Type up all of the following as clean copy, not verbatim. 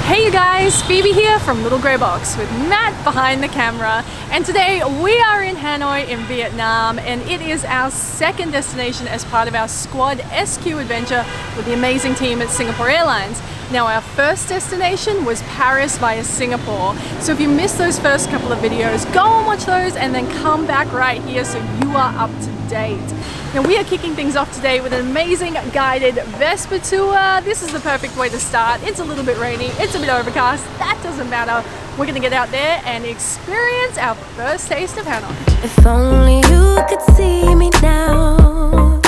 Hey you guys, Phoebe here from Little Grey Box with Matt behind the camera, and today we are in Hanoi in Vietnam, and it is our second destination as part of our Squad SQ adventure with the amazing team at Singapore Airlines. Now our first destination was Paris via Singapore, so if you missed those first couple of videos, go and watch those and then come back right here so you are up to date. Now we are kicking things off today with an amazing guided Vespa tour. This is the perfect way to start. It's a little bit rainy, it's a bit overcast, that doesn't matter. We're gonna get out there and experience our first taste of Hanoi. If only you could see me now.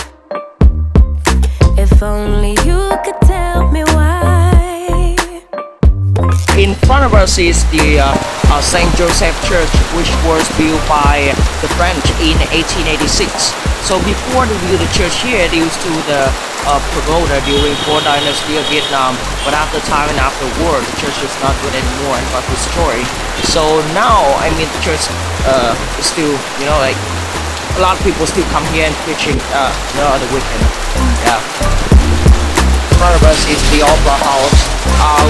If only you could tell me why. In front of us is the Saint Joseph Church, which was built by the French in 1886. So before they built the church here, they used to the pagoda during 4th Dynasty of Vietnam. But after time and after war, the church is not good anymore and got destroyed. So now, I mean, the church is still, you know, like a lot of people still come here and preaching, you know, on the weekend. Yeah. In front of us is the Opera House,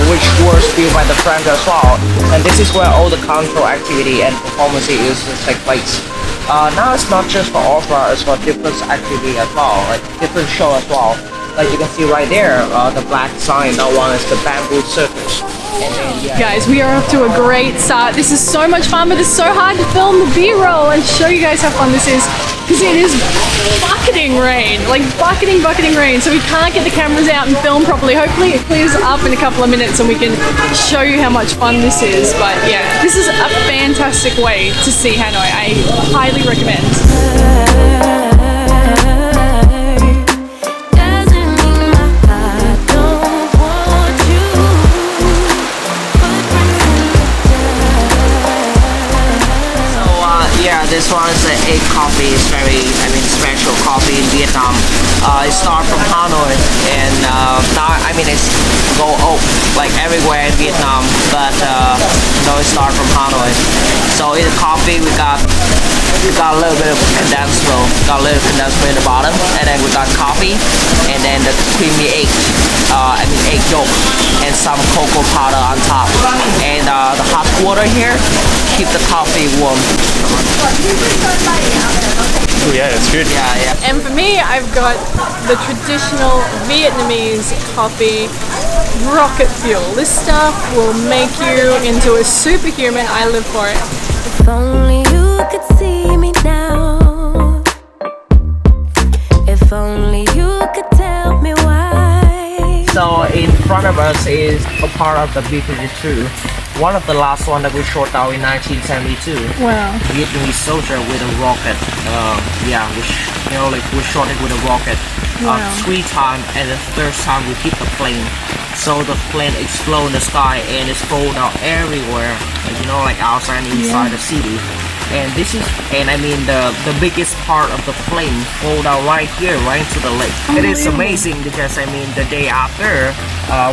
which was built by the French as well. And this is where all the cultural activity and performance is to take place. Now it's not just for opera, it's for different activity as well, like different show as well. Like you can see right there, the black sign, that one is the bamboo circus. And then, yeah. Guys, we are off to a great start. This is so much fun, but it's so hard to film the B-roll and show you guys how fun this is, because it is bucketing rain, like bucketing rain, so we can't get the cameras out and film properly. Hopefully it clears up in a couple of minutes and we can show you how much fun this is. But yeah, this is a fantastic way to see Hanoi. I highly recommend. This one is an egg coffee. It's very, special coffee in Vietnam. It starts from Hanoi, and now, it's like everywhere in Vietnam, but it starts from Hanoi. So in the coffee, we got a little bit of condensed milk, in the bottom, and then we got coffee, and then the creamy egg, egg yolk, and some cocoa powder on top, and the hot water here keep the coffee warm. Oh yeah, it's good. Yeah. And for me, I've got the traditional Vietnamese coffee, rocket fuel. This stuff will make you into a superhuman. I live for it. If only you could see me now. If only you could tell me why. So in front of us is a part of the B-52. One of the last one that we shot out in 1972. Wow. Vietnamese soldier with a rocket. We shot it with a rocket. Wow. 3 times, and the 3rd time we hit the plane. So the plane explode in the sky and it's rolled out everywhere. Like outside and inside the city. And this is, the biggest part of the plane rolled out right here, right into the lake. It is amazing because, the day after,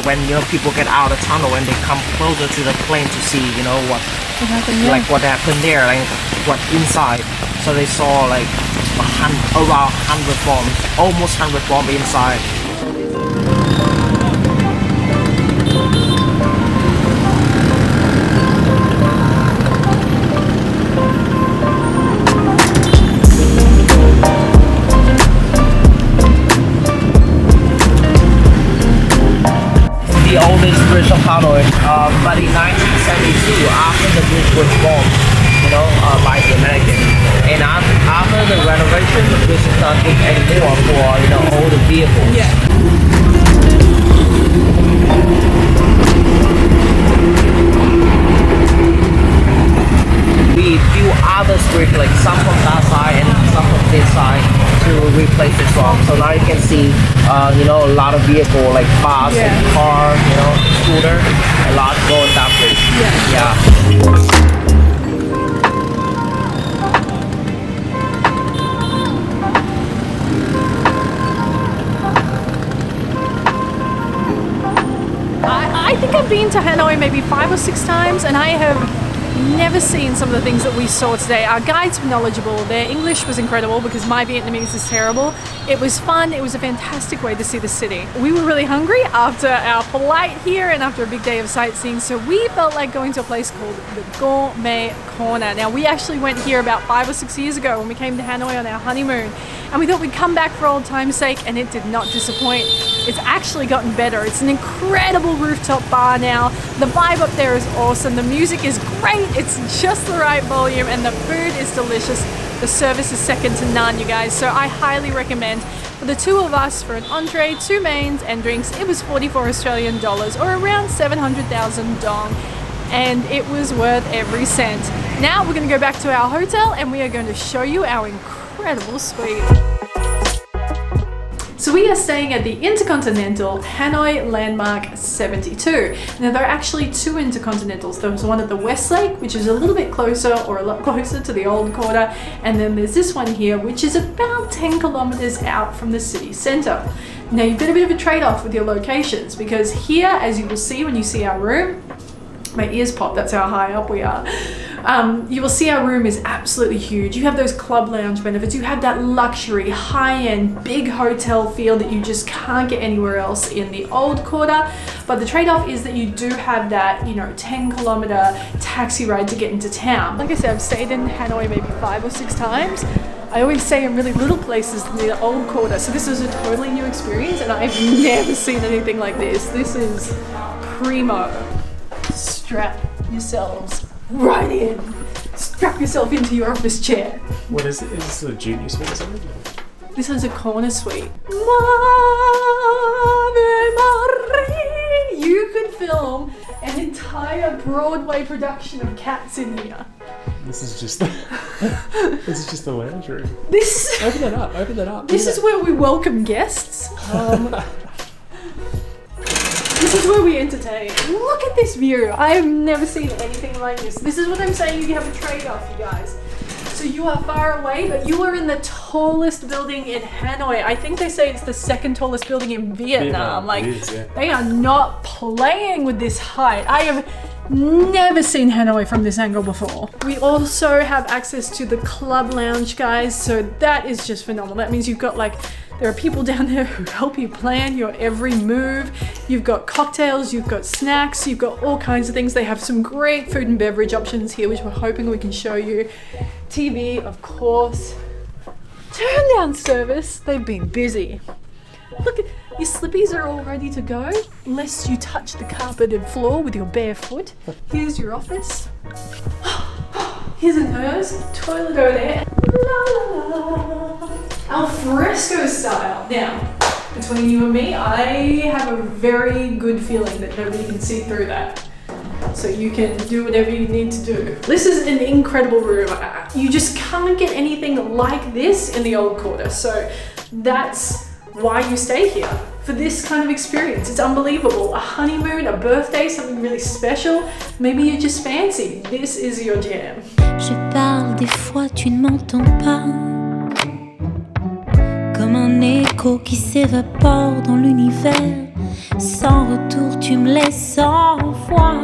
when, people get out of the tunnel and they come closer to the plane to see, what happened there, like what inside. So they saw like around 100 bombs, almost 100 bombs inside. The oldest bridge of Hanoi, but in 1972, after the bridge was bombed, by the Americans, and after the renovation, the bridge is not good anymore for all the vehicles. Yeah. We built other streets, like some from that side and some from this side, to replace this one. So now you can see, a lot of vehicles like bus and car, scooter, a lot going that way. Yeah. I think I've been to Hanoi maybe 5 or 6 times, and I have never seen some of the things that we saw today. Our guides were knowledgeable. Their English was incredible because my Vietnamese is terrible. It was fun. It was a fantastic way to see the city. We were really hungry after our flight here and after a big day of sightseeing, so we felt like going to a place called the Gourmet Corner. Now, we actually went here about 5 or 6 years ago when we came to Hanoi on our honeymoon, and we thought we'd come back for old time's sake, and it did not disappoint. It's actually gotten better. It's an incredible rooftop bar now. The vibe up there is awesome. The music is great. It's just the right volume, and the food is delicious. The service is second to none, you guys. So I highly recommend. For the two of us, for an entree, 2 mains and drinks, it was 44 Australian dollars or around 700,000 dong. And it was worth every cent. Now we're going to go back to our hotel and we are going to show you our incredible suite. So we are staying at the Intercontinental Hanoi Landmark 72. Now there are actually 2 Intercontinentals. There's one at the West Lake, which is a little bit closer or a lot closer to the old quarter. And then there's this one here, which is about 10 kilometers out from the city center. Now you've got a bit of a trade-off with your locations because here, as you will see when you see our room, my ears pop, that's how high up we are. You will see our room is absolutely huge. You have those club lounge benefits. You have that luxury, high-end, big hotel feel that you just can't get anywhere else in the old quarter. But the trade-off is that you do have that, 10-kilometer taxi ride to get into town. Like I said, I've stayed in Hanoi maybe 5 or 6 times. I always stay in really little places near the old quarter. So this was a totally new experience and I've never seen anything like this. This is primo. Strap yourselves right in. Strap yourself into your office chair. What is it? Is this a junior suite or something? This is a corner suite. Ave Maria! You could film an entire Broadway production of Cats in here. This is just the lounge room. Open that up. Open that up. This is where we welcome guests. This is where we entertain. Look at this view. I've never seen anything like this. This is what I'm saying, you have a trade-off, you guys. So you are far away, but you are in the tallest building in Hanoi. I think they say it's the 2nd tallest building in Vietnam. Like, it is, yeah. They are not playing with this height. I have never seen Hanoi from this angle before. We also have access to the club lounge, guys. So that is just phenomenal. That means you've got there are people down there who help you plan your every move. You've got cocktails, you've got snacks, you've got all kinds of things. They have some great food and beverage options here, which we're hoping we can show you. TV, of course. Turn down service. They've been busy. Look, your slippies are all ready to go, lest you touch the carpeted floor with your bare foot. Here's your office. Here's a nurse, toilet over there. La, la, la. Al fresco style. Now, between you and me, I have a very good feeling that nobody can see through that. So you can do whatever you need to do. This is an incredible room. You just can't get anything like this in the old quarter. So that's why you stay here, for this kind of experience. It's unbelievable. A honeymoon, a birthday, something really special. Maybe you're just fancy. This is your jam. Je parle des fois, tu ne m'entends pas. Comme un écho qui s'évapore dans l'univers. Sans retour, tu me laisses sans voix.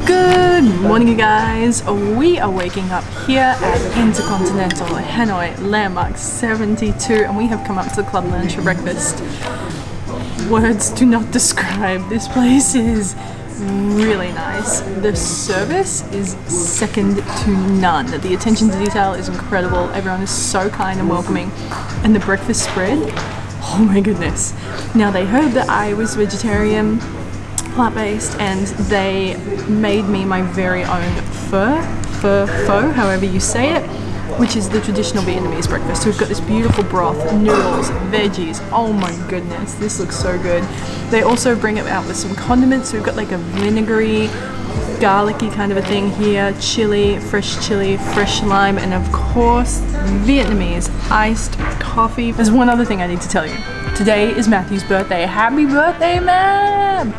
Good morning, you guys. We are waking up here at Intercontinental Hanoi Landmark 72 and we have come up to the club lounge for breakfast. Words do not describe. This place is really nice. The service is second to none. The attention to detail is incredible. Everyone is so kind and welcoming. And the breakfast spread, oh my goodness. Now they heard that I was vegetarian, plant-based, and they made me my very own pho, however you say it, which is the traditional Vietnamese breakfast. So we've got this beautiful broth, noodles, veggies. Oh my goodness, this looks so good. They also bring it out with some condiments. So we've got like a vinegary, garlicky kind of a thing here, chili, fresh lime, and of course, Vietnamese iced coffee. There's one other thing I need to tell you. Today is Matthew's birthday. Happy birthday, Mab!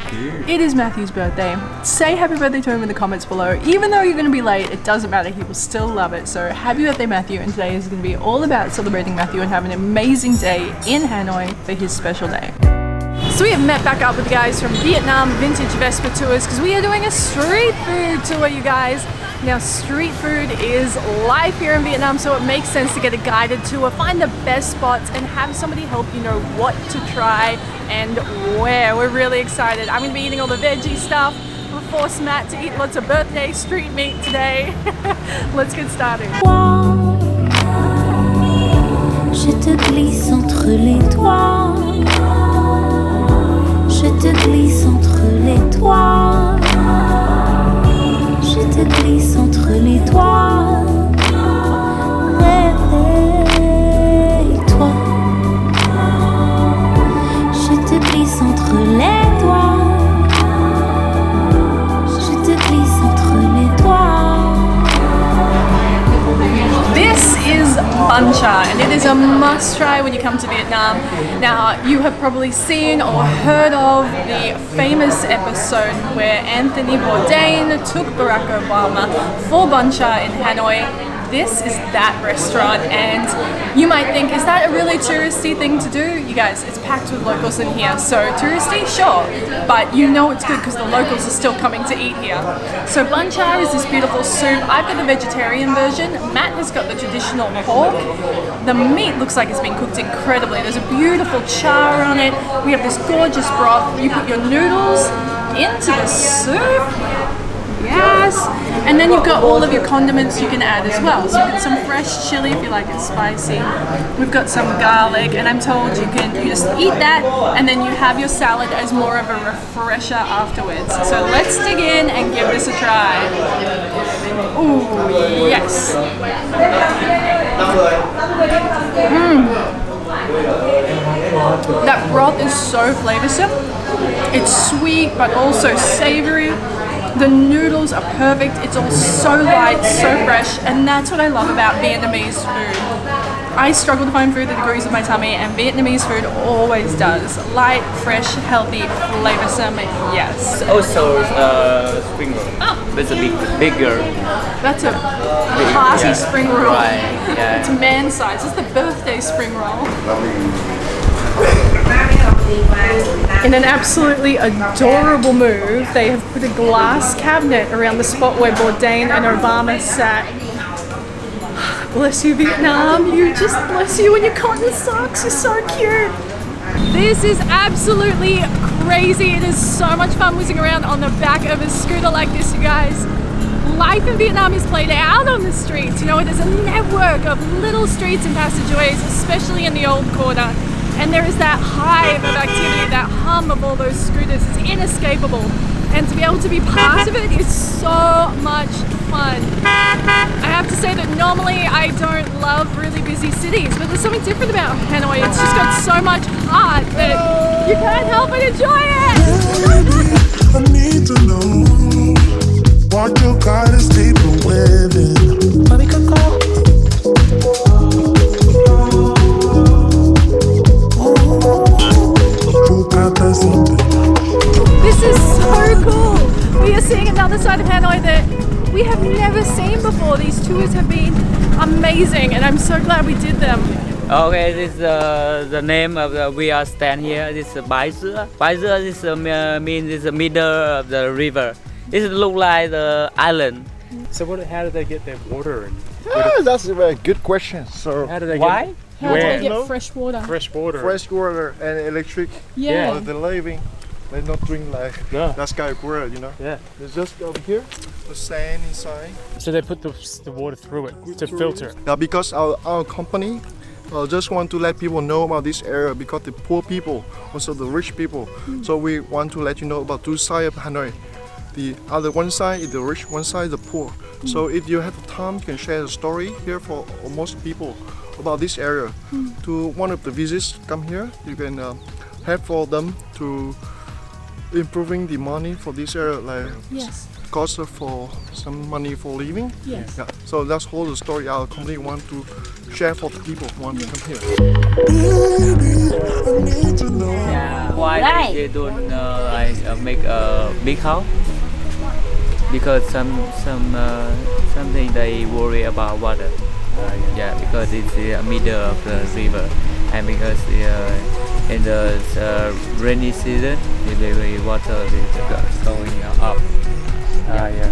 It is Matthew's birthday. Say happy birthday to him in the comments below. Even though you're going to be late, it doesn't matter. He will still love it. So happy birthday, Matthew. And today is going to be all about celebrating Matthew and having an amazing day in Hanoi for his special day. So we have met back up with the guys from Vietnam Vintage Vespa Tours because we are doing a street food tour, you guys. Now, street food is life here in Vietnam, so it makes sense to get a guided tour, find the best spots, and have somebody help you know what to try and where. We're really excited. I'm going to be eating all the veggie stuff. We'll force Matt to eat lots of birthday street meat today. Let's get started. Je te glisse entre les doigts. Je te glisse entre les doigts. Je te glisse entre les doigts. Réveille-toi. Je te glisse entre les doigts. Je te glisse entre les doigts. This is bun cha, and it is a must try when you come to Vietnam. Now, you have probably seen or heard of the famous episode where Anthony Bourdain took Barack Obama for bun cha in Hanoi. This is that restaurant, and you might think, is that a really touristy thing to do? You guys, it's packed with locals in here, so touristy, sure, but you know it's good because the locals are still coming to eat here. So bun cha is this beautiful soup. I've got the vegetarian version. Matt has got the traditional pork. The meat looks like it's been cooked incredibly. There's a beautiful char on it. We have this gorgeous broth. You put your noodles into the soup. Yes, and then you've got all of your condiments you can add as well. So you've got some fresh chili if you like it spicy. We've got some garlic, and I'm told you just eat that, and then you have your salad as more of a refresher afterwards. So let's dig in and give this a try. Ooh, yes. That broth is so flavoursome. It's sweet but also savoury. The noodles are perfect. It's all so light, so fresh, and that's what I love about Vietnamese food. I struggle to find food that agrees with my tummy, and Vietnamese food always does. Light, fresh, healthy, flavoursome, yes. Also spring roll. Oh. It's a bigger. That's a hearty spring roll. Right, yeah. It's man size. It's the birthday spring roll. In an absolutely adorable move, they have put a glass cabinet around the spot where Bourdain and Obama sat. Bless you, Vietnam. You just bless you in your cotton socks. You're so cute. This is absolutely crazy. It is so much fun whizzing around on the back of a scooter like this, you guys. Life in Vietnam is played out on the streets. You know, it is a network of little streets and passageways, especially in the old quarter. And there is that hive of activity, that hum of all those scooters. It's inescapable. And to be able to be part of it is so much fun. I have to say that normally I don't love really busy cities, but there's something different about Hanoi. It's just got so much heart that you can't help but enjoy it. I need to know what your God is deep within. This is so cool. We are seeing another side of Hanoi that we have never seen before. These tours have been amazing, and I'm so glad we did them. Okay, this is the name of the we are stand here. This is Bai Sữa. Bai Sữa is means it's the middle of the river. It look like the island. So how did they get their water? And that's a very good question. So how do they Why? get How do where? they get fresh water? Fresh water? fresh water and electric. Yeah. For the living, they not drink like No. that sky water, you know. Yeah. It's just over here, the sand inside. So they put the water through it to filter it. Yeah, because our company just want to let people know about this area because the poor people, also the rich people. So we want to let you know about two sides of Hanoi. The other one side is the rich, one side is the poor. So if you have the time, you can share the story here for most people about this area. To one of the visitors come here, you can help for them to improving the money for this area, like Yes. cost for some money for living. Yes. Yeah. So that's whole the story our company want to share for the people who want to come here. Yeah. Why they don't make a big house? Because something they worry about water. Yeah, because it's the middle of the river, and because in the rainy season, the water is going up. Yeah.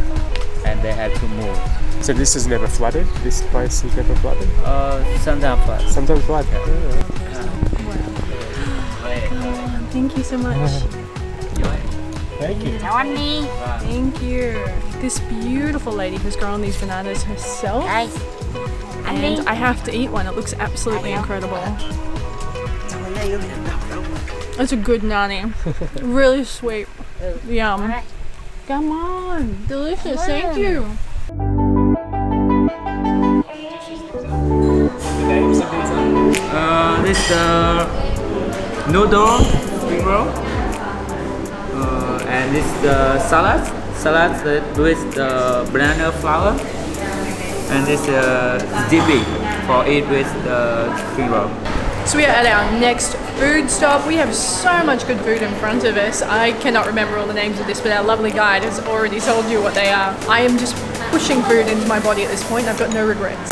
And they have to move. So this is never flooded? This place is never flooded? Sometimes flood. Sometimes flooded. Thank you so much. Thank you. Thank you. This beautiful lady who's grown these bananas herself. And I have to eat one. It looks absolutely incredible. It's a good nani. Really sweet. Yum. Come on. Delicious. Thank you. This noodle spring roll, and this salad with the banana flour, and this dipping for eat with the spring roll. So we are at our next food stop. We have so much good food in front of us. I cannot remember all the names of this, but our lovely guide has already told you what they are. I am just pushing food into my body at this point. I've got no regrets.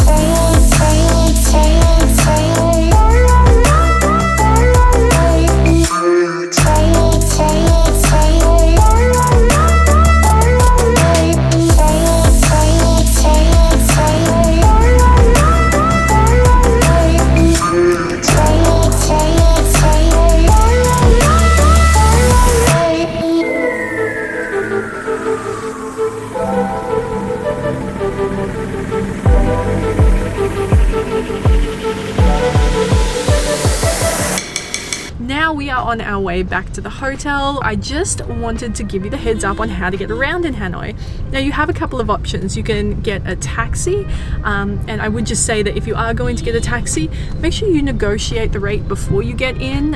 Now we are on our way back to the hotel. I just wanted to give you the heads up on how to get around in Hanoi. Now you have a couple of options. You can get a taxi, and I would just say that if you are going to get a taxi, make sure you negotiate the rate before you get in,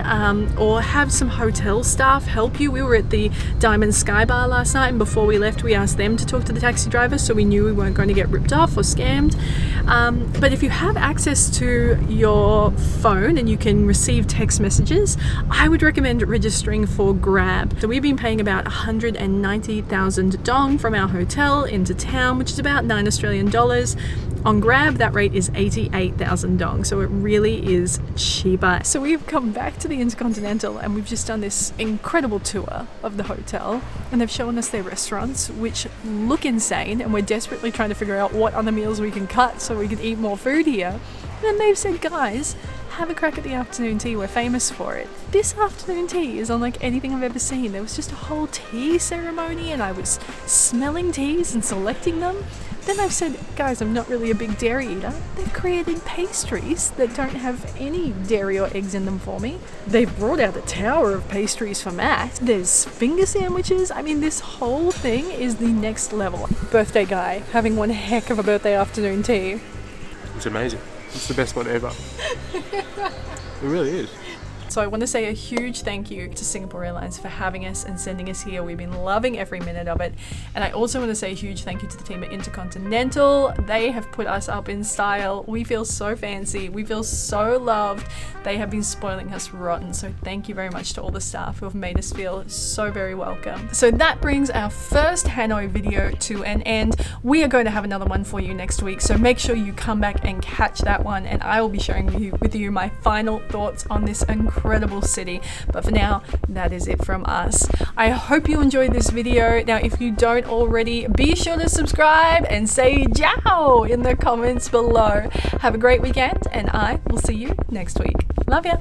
or have some hotel staff help you. We were at the Diamond Sky Bar last night, and before we left we asked them to talk to the taxi driver, so we knew we weren't going to get ripped off or scammed. But if you have access to your phone and you can receive text messages, I would recommend registering for Grab. So we've been paying about 190,000 dong from our hotel into town, which is about $9 Australian. On Grab, that rate is 88,000 dong, so it really is cheaper. So we've come back to the Intercontinental and we've just done this incredible tour of the hotel, and they've shown us their restaurants, which look insane, and we're desperately trying to figure out what other meals we can cut so we can eat more food here. And they've said, guys, have a crack at the afternoon tea, we're famous for it. This afternoon tea is unlike anything I've ever seen. There was just a whole tea ceremony and I was smelling teas and selecting them. Then I've said, guys, I'm not really a big dairy eater. They've created pastries that don't have any dairy or eggs in them for me. They've brought out a tower of pastries for Matt. There's finger sandwiches. I mean, this whole thing is the next level. Birthday guy having one heck of a birthday afternoon tea. It's amazing. It's the best one ever. It really is. So I want to say a huge thank you to Singapore Airlines for having us and sending us here. We've been loving every minute of it. And I also want to say a huge thank you to the team at Intercontinental. They have put us up in style. We feel so fancy. We feel so loved. They have been spoiling us rotten. So thank you very much to all the staff who have made us feel so very welcome. So that brings our first Hanoi video to an end. We are going to have another one for you next week. So make sure you come back and catch that one. And I will be sharing with you my final thoughts on this incredible city. But for now, that is it from us. I hope you enjoyed this video. Now, if you don't already, be sure to subscribe and say ciao in the comments below. Have a great weekend and I will see you next week. Love ya.